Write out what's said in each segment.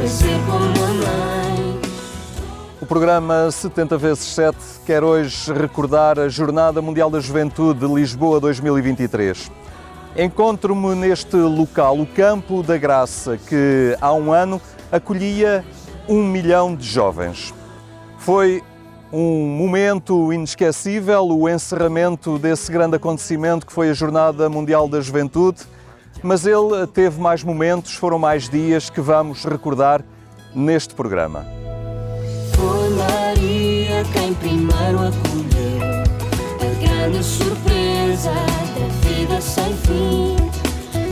ser como a mãe. O programa 70x7 quer hoje recordar a Jornada Mundial da Juventude de Lisboa 2023. Encontro-me neste local, o Campo da Graça, que há um ano acolhia 1 milhão de jovens. Foi um momento inesquecível, o encerramento desse grande acontecimento que foi a Jornada Mundial da Juventude, mas ele teve mais momentos, foram mais dias que vamos recordar neste programa. Foi Maria quem primeiro acolheu a grande surpresa da vida sem fim.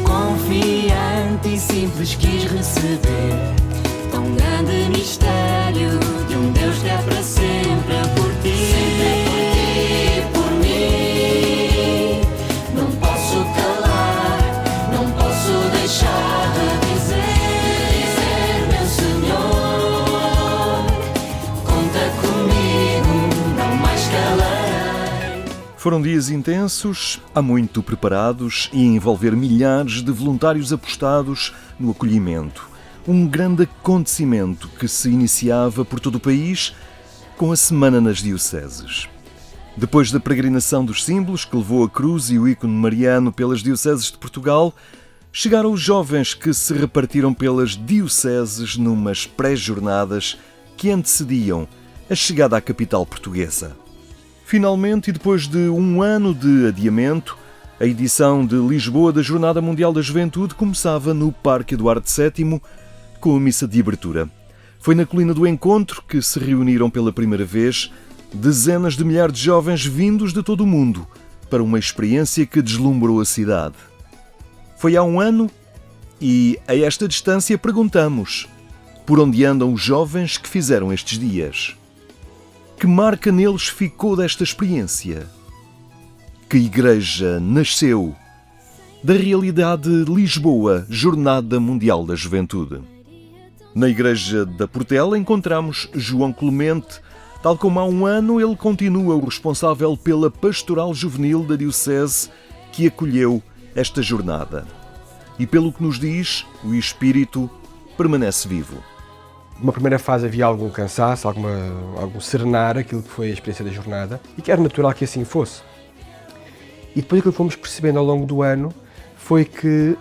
Confiante e simples quis receber tão grande mistério de um Deus que é para sempre por ti. Sempre por mim. Não posso calar, não posso deixar de dizer, meu Senhor, conta comigo, não mais calarei. Foram dias intensos, há muito preparados e a envolver milhares de voluntários apostados no acolhimento. Um grande acontecimento que se iniciava por todo o país com a Semana nas Dioceses. Depois da peregrinação dos símbolos que levou a cruz e o ícone mariano pelas dioceses de Portugal, chegaram os jovens que se repartiram pelas dioceses numas pré-jornadas que antecediam a chegada à capital portuguesa. Finalmente, e depois de um ano de adiamento, a edição de Lisboa da Jornada Mundial da Juventude começava no Parque Eduardo VII, com a missa de abertura. Foi na Colina do Encontro que se reuniram pela primeira vez dezenas de milhares de jovens vindos de todo o mundo para uma experiência que deslumbrou a cidade. Foi há um ano e, a esta distância, perguntamos: por onde andam os jovens que fizeram estes dias? Que marca neles ficou desta experiência? Que igreja nasceu da realidade Lisboa, Jornada Mundial da Juventude? Na Igreja da Portela encontramos João Clemente. Tal como há um ano, ele continua o responsável pela pastoral juvenil da Diocese que acolheu esta jornada. E pelo que nos diz, o espírito permanece vivo. Numa primeira fase havia algum cansaço, algum serenar aquilo que foi a experiência da jornada, e que era natural que assim fosse. E depois aquilo que fomos percebendo ao longo do ano foi que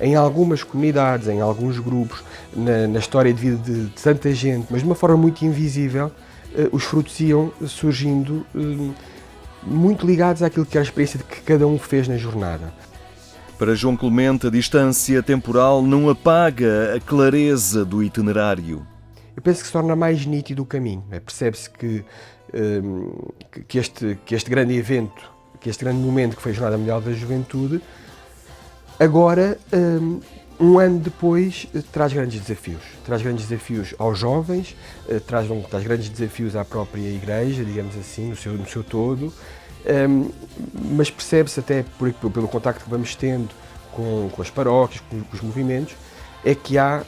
em algumas comunidades, em alguns grupos, na história de vida de tanta gente, mas de uma forma muito invisível, os frutos iam surgindo muito ligados àquilo que era a experiência que cada um fez na jornada. Para João Clemente, a distância temporal não apaga a clareza do itinerário. Eu penso que se torna mais nítido o caminho. Percebe-se que este grande evento, que este grande momento que foi a Jornada Mundial da Juventude, agora, um ano depois, traz grandes desafios. Traz grandes desafios aos jovens, traz grandes desafios à própria Igreja, digamos assim, no seu todo, mas percebe-se até pelo contacto que vamos tendo com as paróquias, com os movimentos, é que há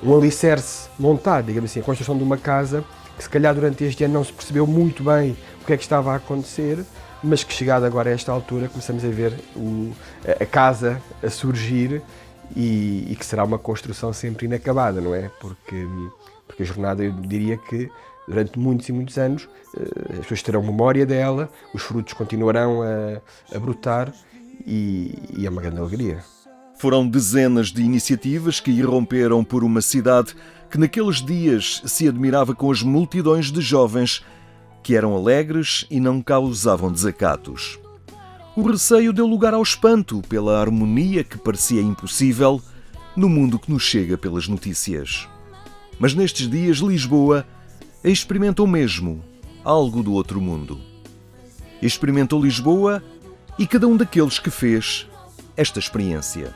um alicerce montado, digamos assim, a construção de uma casa que se calhar durante este ano não se percebeu muito bem o que é que estava a acontecer, mas que chegado agora a esta altura começamos a ver a casa a surgir e que será uma construção sempre inacabada, não é? Porque a jornada, eu diria que durante muitos e muitos anos as pessoas terão memória dela, os frutos continuarão a brotar e é uma grande alegria. Foram dezenas de iniciativas que irromperam por uma cidade que naqueles dias se admirava com as multidões de jovens que eram alegres e não causavam desacatos. O receio deu lugar ao espanto pela harmonia que parecia impossível no mundo que nos chega pelas notícias. Mas nestes dias Lisboa experimentou mesmo algo do outro mundo. Experimentou Lisboa e cada um daqueles que fez esta experiência.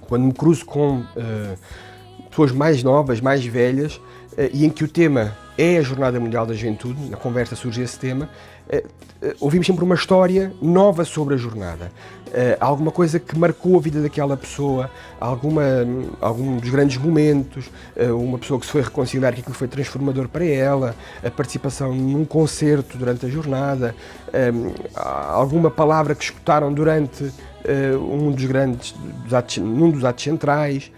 Quando me cruzo com pessoas mais novas, mais velhas, e em que o tema é a Jornada Mundial da Juventude, na conversa surge esse tema, ouvimos sempre uma história nova sobre a jornada. Alguma coisa que marcou a vida daquela pessoa, algum dos grandes momentos, uma pessoa que se foi reconciliar, que aquilo foi transformador para ela, a participação num concerto durante a jornada, alguma palavra que escutaram durante um dos atos centrais.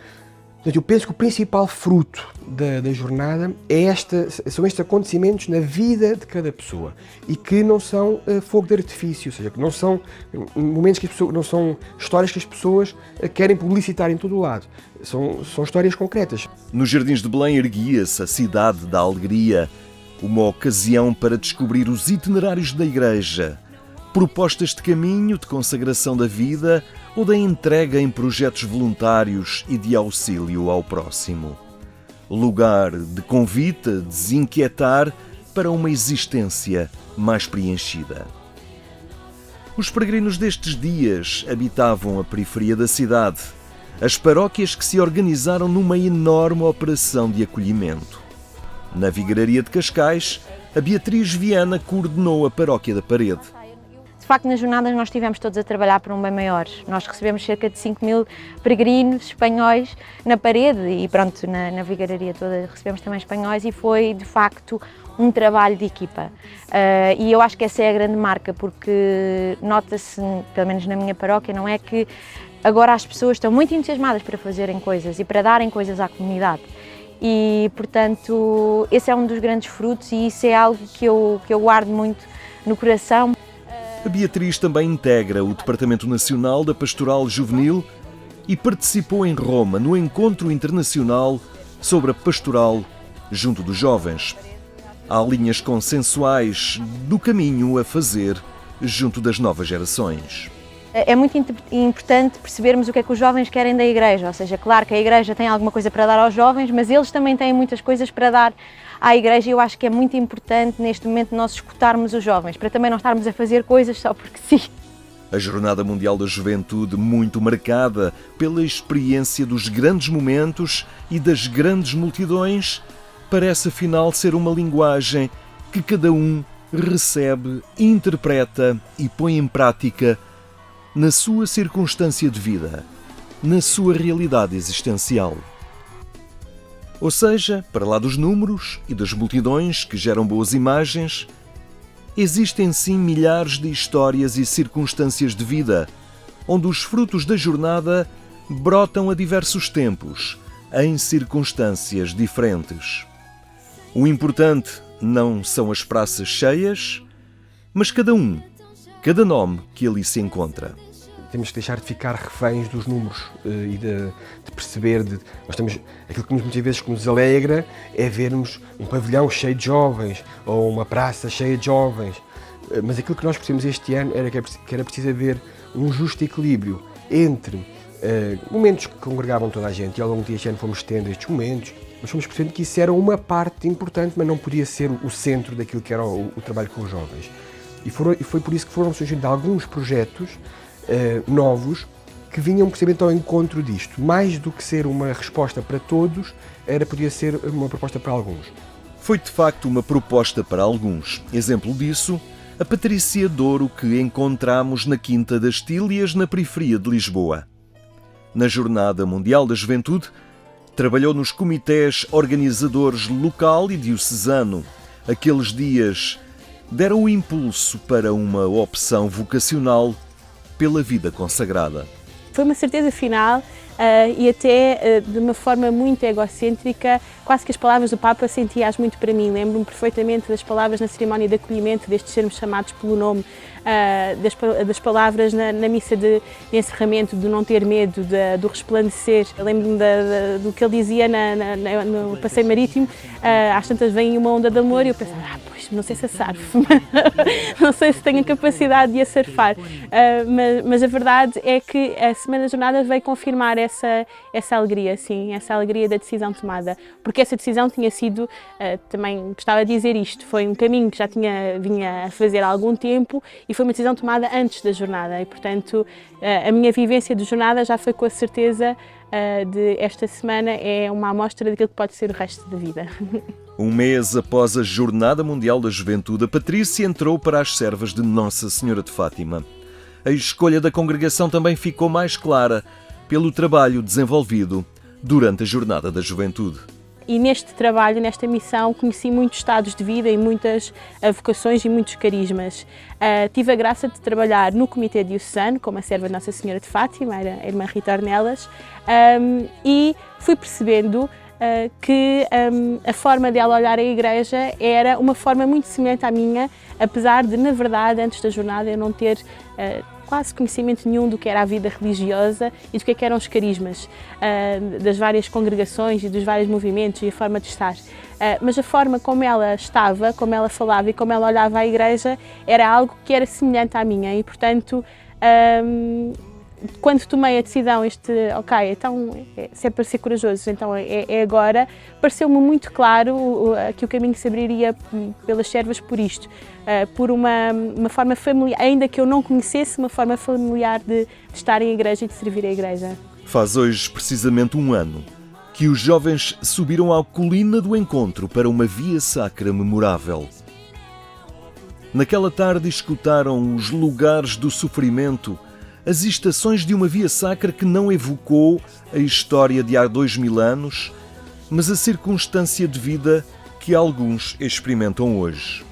Portanto, eu penso que o principal fruto da jornada são estes acontecimentos na vida de cada pessoa e que não são fogo de artifício, ou seja, que não são momentos que as pessoas, não são histórias que as pessoas querem publicitar em todo o lado. São histórias concretas. Nos Jardins de Belém erguia-se a Cidade da Alegria, uma ocasião para descobrir os itinerários da Igreja, propostas de caminho, de consagração da vida ou da entrega em projetos voluntários e de auxílio ao próximo. Lugar de convite a desinquietar para uma existência mais preenchida. Os peregrinos destes dias habitavam a periferia da cidade, as paróquias que se organizaram numa enorme operação de acolhimento. Na Vigararia de Cascais, a Beatriz Viana coordenou a Paróquia da Parede. De facto, nas jornadas nós estivemos todos a trabalhar por um bem maior. Nós recebemos cerca de 5.000 peregrinos espanhóis na Parede e pronto, na Vigararia toda recebemos também espanhóis e foi de facto um trabalho de equipa. E eu acho que essa é a grande marca, porque nota-se, pelo menos na minha paróquia, não é que agora as pessoas estão muito entusiasmadas para fazerem coisas e para darem coisas à comunidade. E, portanto, esse é um dos grandes frutos e isso é algo que eu guardo muito no coração. A Beatriz também integra o Departamento Nacional da Pastoral Juvenil e participou em Roma no Encontro Internacional sobre a Pastoral junto dos jovens. Há linhas consensuais do caminho a fazer junto das novas gerações. É muito importante percebermos o que é que os jovens querem da Igreja, ou seja, claro que a Igreja tem alguma coisa para dar aos jovens, mas eles também têm muitas coisas para dar à Igreja e eu acho que é muito importante neste momento nós escutarmos os jovens, para também não estarmos a fazer coisas só porque sim. A Jornada Mundial da Juventude, muito marcada pela experiência dos grandes momentos e das grandes multidões, parece afinal ser uma linguagem que cada um recebe, interpreta e põe em prática na sua circunstância de vida, na sua realidade existencial. Ou seja, para lá dos números e das multidões que geram boas imagens, existem sim milhares de histórias e circunstâncias de vida, onde os frutos da jornada brotam a diversos tempos, em circunstâncias diferentes. O importante não são as praças cheias, mas cada nome que ali se encontra. Temos que deixar de ficar reféns dos números e de perceber. Nós temos, aquilo que muitas vezes que nos alegra é vermos um pavilhão cheio de jovens ou uma praça cheia de jovens. Mas aquilo que nós percebemos este ano era que era preciso haver um justo equilíbrio entre momentos que congregavam toda a gente e ao longo deste ano fomos tendo estes momentos, mas fomos percebendo que isso era uma parte importante, mas não podia ser o centro daquilo que era o trabalho com os jovens. E foi por isso que foram surgindo alguns projetos novos que vinham precisamente ao encontro disto. Mais do que ser uma resposta para todos, podia ser uma proposta para alguns. Foi de facto uma proposta para alguns. Exemplo disso, a Patrícia Douro que encontramos na Quinta das Tílias, na periferia de Lisboa. Na Jornada Mundial da Juventude, trabalhou nos comitês organizadores local e diocesano. Aqueles dias deram o impulso para uma opção vocacional pela vida consagrada. Foi uma certeza final e até de uma forma muito egocêntrica, quase que as palavras do Papa senti-as muito para mim. Lembro-me perfeitamente das palavras na cerimónia de acolhimento, destes sermos chamados pelo nome, das palavras na missa de encerramento, do não ter medo, do resplandecer. Lembro-me do que ele dizia no passeio marítimo, às tantas vem uma onda de amor e eu pensava, pois, não sei se a surfo, não sei se tenho a capacidade de a surfar, mas a verdade é que a Semana da Jornada veio confirmar essa alegria, sim, essa alegria da decisão tomada, porque essa decisão tinha sido, também gostava de dizer isto, foi um caminho que já vinha a fazer há algum tempo e foi uma decisão tomada antes da jornada e, portanto, a minha vivência de jornada já foi com a certeza de esta semana é uma amostra daquilo que pode ser o resto da vida. Um mês após a Jornada Mundial da Juventude, a Patrícia entrou para as servas de Nossa Senhora de Fátima. A escolha da congregação também ficou mais clara pelo trabalho desenvolvido durante a Jornada da Juventude. E neste trabalho, nesta missão, conheci muitos estados de vida e muitas vocações e muitos carismas. Tive a graça de trabalhar no Comitê Diocesano, como a serva de Nossa Senhora de Fátima, a irmã Rita Ornelas, e fui percebendo que a forma dela olhar a Igreja era uma forma muito semelhante à minha, apesar de, na verdade, antes da jornada eu não ter quase conhecimento nenhum do que era a vida religiosa e do que eram os carismas das várias congregações e dos vários movimentos e a forma de estar. Mas a forma como ela estava, como ela falava e como ela olhava a Igreja era algo que era semelhante à minha e, portanto, quando tomei a decisão, ok, então se é para ser corajoso, então é agora, pareceu-me muito claro que o caminho se abriria pelas servas por isto, por uma forma familiar, ainda que eu não conhecesse, uma forma familiar de estar em igreja e de servir a Igreja. Faz hoje precisamente um ano que os jovens subiram à colina do encontro para uma via sacra memorável. Naquela tarde escutaram os lugares do sofrimento, as estações de uma via sacra que não evocou a história de há 2000 anos, mas a circunstância de vida que alguns experimentam hoje.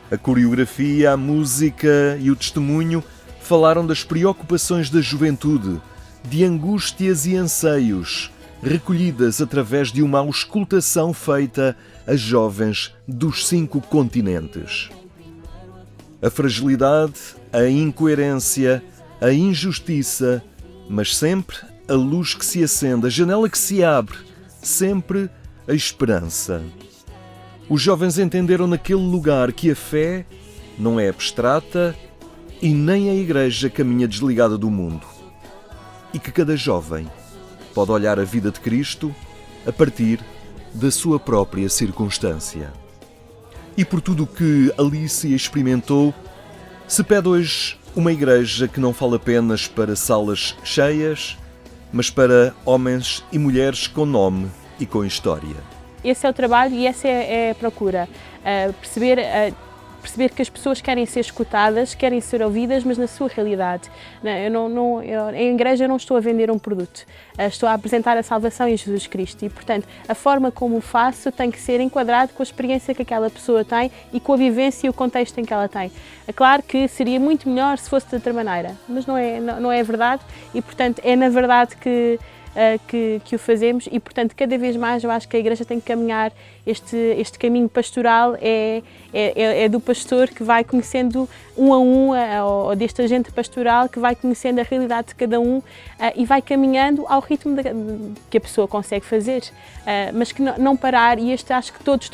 A coreografia, a música e o testemunho falaram das preocupações da juventude, de angústias e anseios, recolhidas através de uma auscultação feita a jovens dos 5 continentes. A fragilidade, a incoerência, a injustiça, mas sempre a luz que se acende, a janela que se abre, sempre a esperança. Os jovens entenderam naquele lugar que a fé não é abstrata e nem a Igreja caminha desligada do mundo. E que cada jovem pode olhar a vida de Cristo a partir da sua própria circunstância. E por tudo o que Alicia experimentou, se pede hoje uma igreja que não fala apenas para salas cheias, mas para homens e mulheres com nome e com história. Esse é o trabalho e essa é a procura. Perceber que as pessoas querem ser escutadas, querem ser ouvidas, mas na sua realidade. Em igreja eu não estou a vender um produto, estou a apresentar a salvação em Jesus Cristo e, portanto, a forma como o faço tem que ser enquadrado com a experiência que aquela pessoa tem e com a vivência e o contexto em que ela tem. É claro que seria muito melhor se fosse de outra maneira, mas não é verdade e, portanto, é na verdade que o fazemos e, portanto, cada vez mais eu acho que a Igreja tem que caminhar este caminho pastoral, é do pastor que vai conhecendo um a um, ou deste agente pastoral que vai conhecendo a realidade de cada um e vai caminhando ao ritmo que a pessoa consegue fazer, mas que não parar, e acho que todos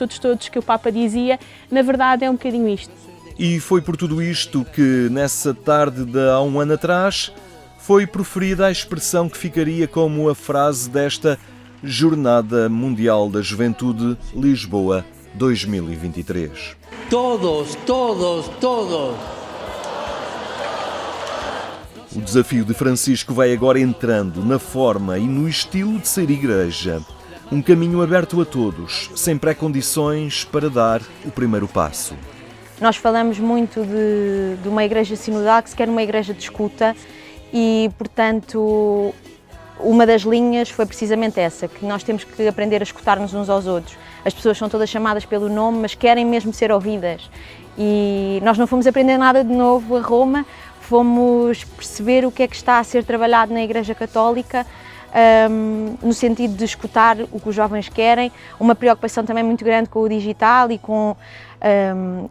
que o Papa dizia, na verdade é um bocadinho isto. E foi por tudo isto que, nessa tarde de há um ano atrás, foi proferida a expressão que ficaria como a frase desta Jornada Mundial da Juventude Lisboa 2023. Todos. O desafio de Francisco vai agora entrando na forma e no estilo de ser igreja. Um caminho aberto a todos, sem pré-condições para dar o primeiro passo. Nós falamos muito de uma igreja sinodal que se quer uma igreja de escuta. E, portanto, uma das linhas foi precisamente essa, que nós temos que aprender a escutar-nos uns aos outros. As pessoas são todas chamadas pelo nome, mas querem mesmo ser ouvidas. E nós não fomos aprender nada de novo a Roma, fomos perceber o que é que está a ser trabalhado na Igreja Católica, no sentido de escutar o que os jovens querem, uma preocupação também muito grande com o digital e com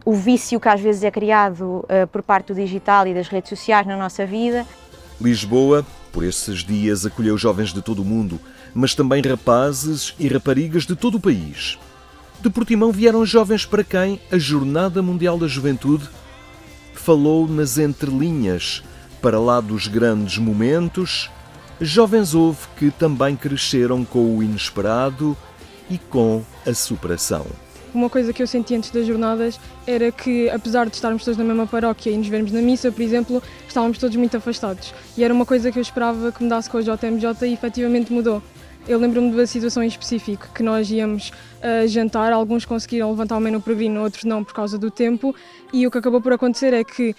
o vício que às vezes é criado por parte do digital e das redes sociais na nossa vida. Lisboa, por esses dias, acolheu jovens de todo o mundo, mas também rapazes e raparigas de todo o país. De Portimão vieram jovens para quem a Jornada Mundial da Juventude falou nas entrelinhas, para lá dos grandes momentos. Jovens houve que também cresceram com o inesperado e com a superação. Uma coisa que eu senti antes das jornadas era que, apesar de estarmos todos na mesma paróquia e nos vermos na missa, por exemplo, estávamos todos muito afastados. E era uma coisa que eu esperava que mudasse com a JMJ e efetivamente mudou. Eu lembro-me de uma situação em específico, que nós íamos jantar, alguns conseguiram levantar o menu peregrino, outros não por causa do tempo, e o que acabou por acontecer é que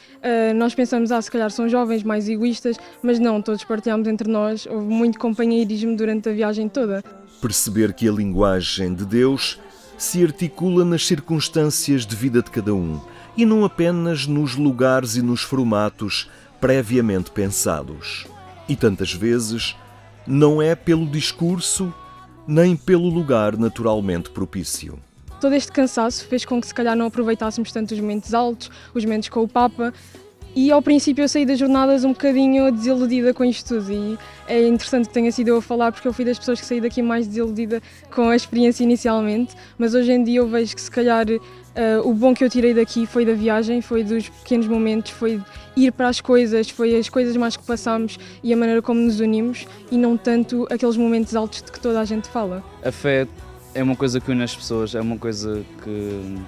nós pensamos, se calhar são jovens, mais egoístas, mas não, todos partilhámos entre nós, houve muito companheirismo durante a viagem toda. Perceber que a linguagem de Deus se articula nas circunstâncias de vida de cada um e não apenas nos lugares e nos formatos previamente pensados. E tantas vezes não é pelo discurso nem pelo lugar naturalmente propício. Todo este cansaço fez com que se calhar não aproveitássemos tanto os momentos altos, os momentos com o Papa, e ao princípio eu saí das jornadas um bocadinho desiludida com isto tudo, e é interessante que tenha sido eu a falar, porque eu fui das pessoas que saí daqui mais desiludida com a experiência inicialmente, mas hoje em dia eu vejo que se calhar o bom que eu tirei daqui foi da viagem, foi dos pequenos momentos, foi ir para as coisas, foi as coisas mais que passamos e a maneira como nos unimos, e não tanto aqueles momentos altos de que toda a gente fala. A fé é uma coisa que une as pessoas, é uma coisa que...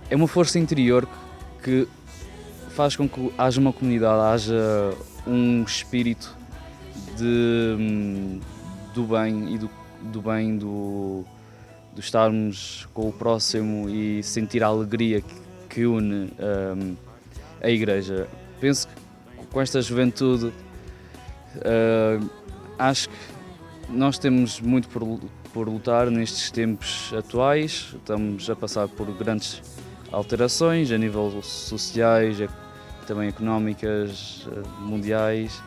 é uma força interior que faz com que haja uma comunidade, haja um espírito do bem e do estarmos com o próximo e sentir a alegria que une a Igreja. Penso que com esta juventude acho que nós temos muito por lutar nestes tempos atuais. Estamos a passar por grandes alterações a nível sociais, também económicas, mundiais,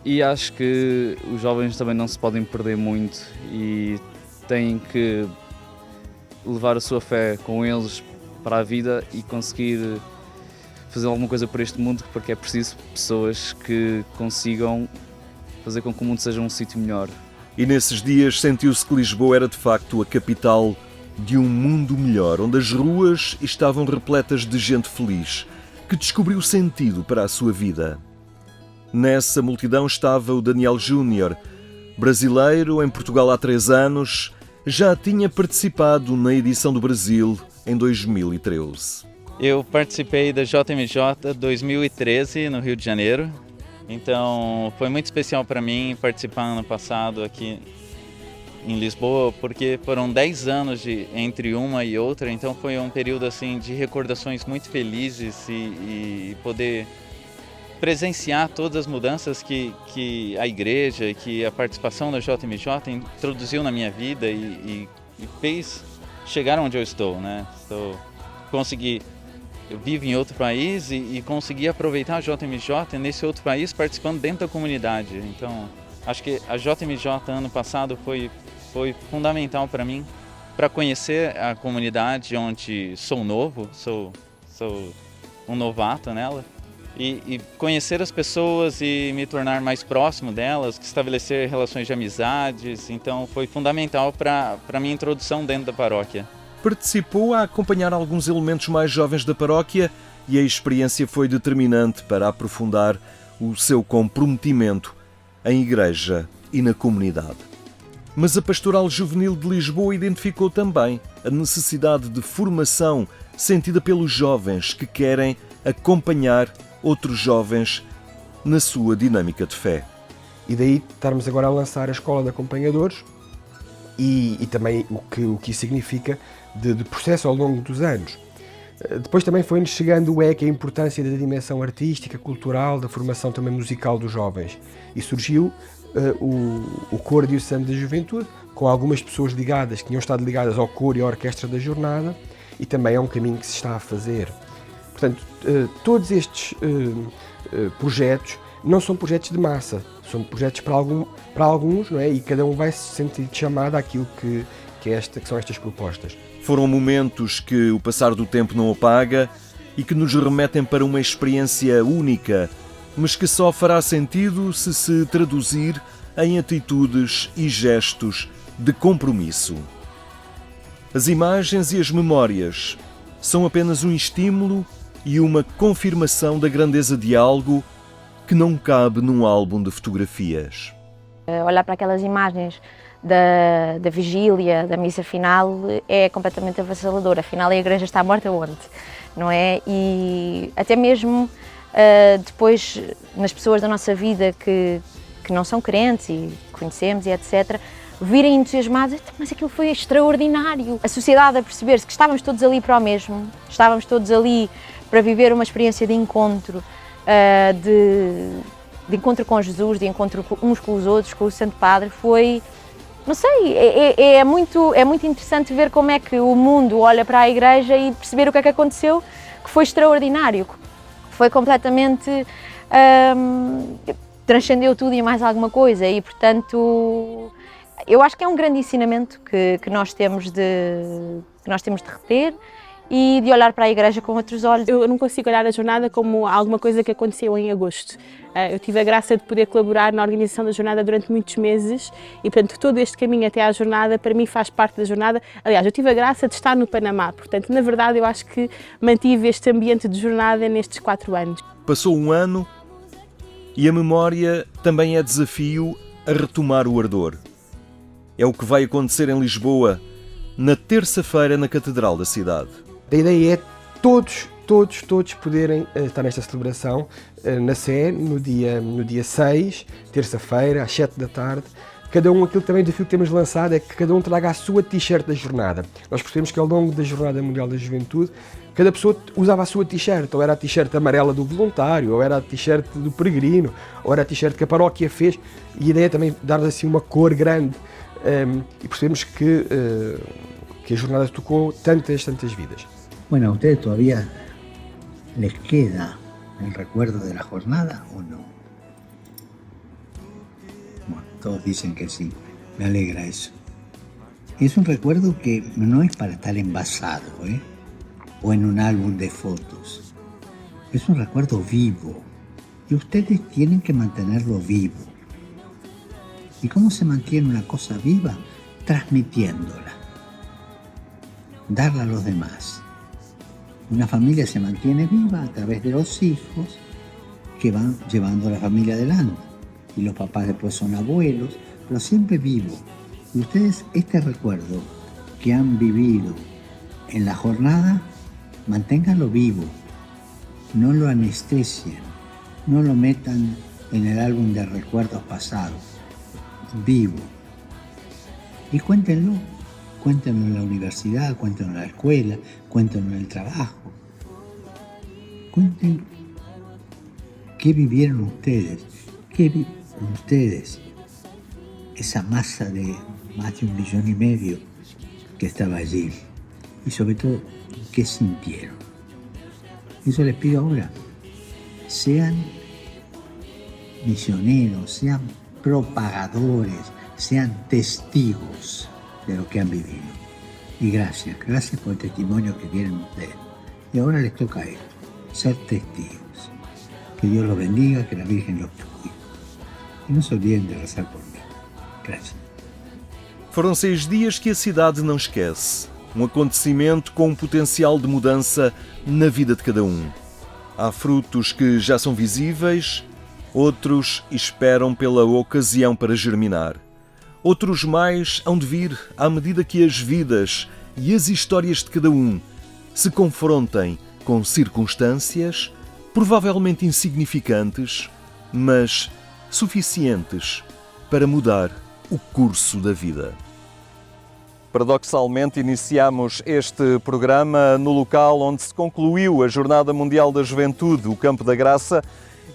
e acho que os jovens também não se podem perder muito e têm que levar a sua fé com eles para a vida e conseguir fazer alguma coisa por este mundo, porque é preciso pessoas que consigam fazer com que o mundo seja um sítio melhor. E nesses dias sentiu-se que Lisboa era de facto a capital de um mundo melhor, onde as ruas estavam repletas de gente feliz, que descobriu sentido para a sua vida. Nessa multidão estava o Daniel Júnior, brasileiro em Portugal há 3 anos, já tinha participado na edição do Brasil em 2013. Eu participei da JMJ 2013 no Rio de Janeiro, então foi muito especial para mim participar ano passado aqui em Lisboa, porque foram 10 anos entre uma e outra, então foi um período assim de recordações muito felizes e poder presenciar todas as mudanças que a igreja e que a participação da JMJ introduziu na minha vida e fez chegar onde eu estou, né? Eu vivo em outro país e consegui aproveitar a JMJ nesse outro país participando dentro da comunidade. Então, acho que a JMJ ano passado foi fundamental para mim, para conhecer a comunidade onde sou novo, sou um novato nela, e conhecer as pessoas e me tornar mais próximo delas, estabelecer relações de amizades. Então foi fundamental para a minha introdução dentro da paróquia. Participou a acompanhar alguns elementos mais jovens da paróquia e a experiência foi determinante para aprofundar o seu comprometimento em igreja e na comunidade. Mas a Pastoral Juvenil de Lisboa identificou também a necessidade de formação sentida pelos jovens que querem acompanhar outros jovens na sua dinâmica de fé. E daí estarmos agora a lançar a Escola de Acompanhadores e também o que isso significa de processo ao longo dos anos. Depois também foi-nos chegando a importância da dimensão artística, cultural, da formação também musical dos jovens. E surgiu o Coro Diocesano da Juventude, com algumas pessoas ligadas, que tinham estado ligadas ao coro e à orquestra da jornada, e também é um caminho que se está a fazer. Portanto, todos estes projetos não são projetos de massa, são projetos para alguns, não é? E cada um vai se sentir chamado àquilo que são estas propostas. Foram momentos que o passar do tempo não apaga e que nos remetem para uma experiência única, mas que só fará sentido se traduzir em atitudes e gestos de compromisso. As imagens e as memórias são apenas um estímulo e uma confirmação da grandeza de algo que não cabe num álbum de fotografias. Olhar para aquelas imagens da vigília, da missa final, é completamente avassalador. Afinal, a Igreja está morta onde? Não é? E até mesmo depois, nas pessoas da nossa vida que não são crentes e conhecemos e etc., virem entusiasmados, mas aquilo foi extraordinário. A sociedade a perceber-se que estávamos todos ali para o mesmo, estávamos todos ali para viver uma experiência de encontro, de encontro com Jesus, de encontro uns com os outros, com o Santo Padre, foi, não sei, é muito interessante ver como é que o mundo olha para a Igreja e perceber o que é que aconteceu, que foi extraordinário, foi completamente, transcendeu tudo e mais alguma coisa e, portanto, eu acho que é um grande ensinamento que nós temos de reter e de olhar para a Igreja com outros olhos. Eu não consigo olhar a jornada como alguma coisa que aconteceu em agosto. Eu tive a graça de poder colaborar na organização da jornada durante muitos meses e, portanto, todo este caminho até à jornada, para mim, faz parte da jornada. Aliás, eu tive a graça de estar no Panamá, portanto, na verdade, eu acho que mantive este ambiente de jornada nestes 4 anos. Passou um ano e a memória também é desafio a retomar o ardor. É o que vai acontecer em Lisboa, na terça-feira, na Catedral da cidade. A ideia é todos poderem estar nesta celebração na Sé, no dia 6, terça-feira, às 7 da tarde. Cada um, aquilo também, o desafio que temos lançado é que cada um traga a sua t-shirt da jornada. Nós percebemos que ao longo da Jornada Mundial da Juventude, cada pessoa usava a sua t-shirt, ou era a t-shirt amarela do voluntário, ou era a t-shirt do peregrino, ou era a t-shirt que a paróquia fez, e a ideia é também dar assim uma cor grande. E percebemos que a jornada tocou tantas vidas. Bueno, ¿a ustedes todavía les queda el recuerdo de la jornada o no? Bueno, todos dicen que sí, me alegra eso. Es un recuerdo que no es para estar envasado, o en un álbum de fotos. Es un recuerdo vivo y ustedes tienen que mantenerlo vivo. ¿Y cómo se mantiene una cosa viva? Transmitiéndola, darla a los demás. Una familia se mantiene viva a través de los hijos que van llevando a la familia adelante. Y los papás después son abuelos, pero siempre vivo. Y ustedes este recuerdo que han vivido en la jornada, manténganlo vivo. No lo anestesien, no lo metan en el álbum de recuerdos pasados. Vivo. Y cuéntenlo en la universidad, cuéntenlo en la escuela, cuéntenlo en el trabajo. Cuenten qué vivieron ustedes, esa masa de más de 1,5 millones que estaba allí. Y sobre todo, qué sintieron. Eso les pido ahora. Sean misioneros, sean propagadores, sean testigos de lo que han vivido. Y gracias por el testimonio que tienen ustedes. Y ahora les toca a ellos, ser testigos. Que Dios los bendiga, que la Virgen los cuide. E não se olvidem de rezar por mim. Gracias. Foram 6 dias que a cidade não esquece. Um acontecimento com um potencial de mudança na vida de cada um. Há frutos que já são visíveis, outros esperam pela ocasião para germinar. Outros mais hão de vir à medida que as vidas e as histórias de cada um se confrontem com circunstâncias provavelmente insignificantes, mas suficientes para mudar o curso da vida. Paradoxalmente, iniciamos este programa no local onde se concluiu a Jornada Mundial da Juventude, o Campo da Graça,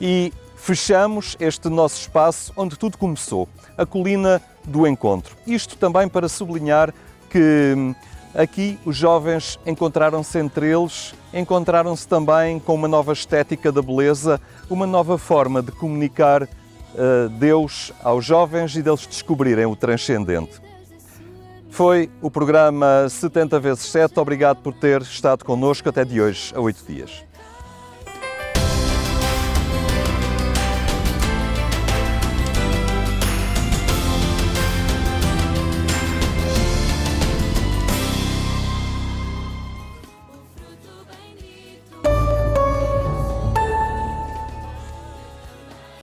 e fechamos este nosso espaço onde tudo começou, a Colina do Encontro. Isto também para sublinhar que aqui os jovens encontraram-se entre eles, encontraram-se também com uma nova estética da beleza, uma nova forma de comunicar Deus aos jovens e deles descobrirem o transcendente. Foi o programa 70 × 7. Obrigado por ter estado connosco até de hoje a 8 dias.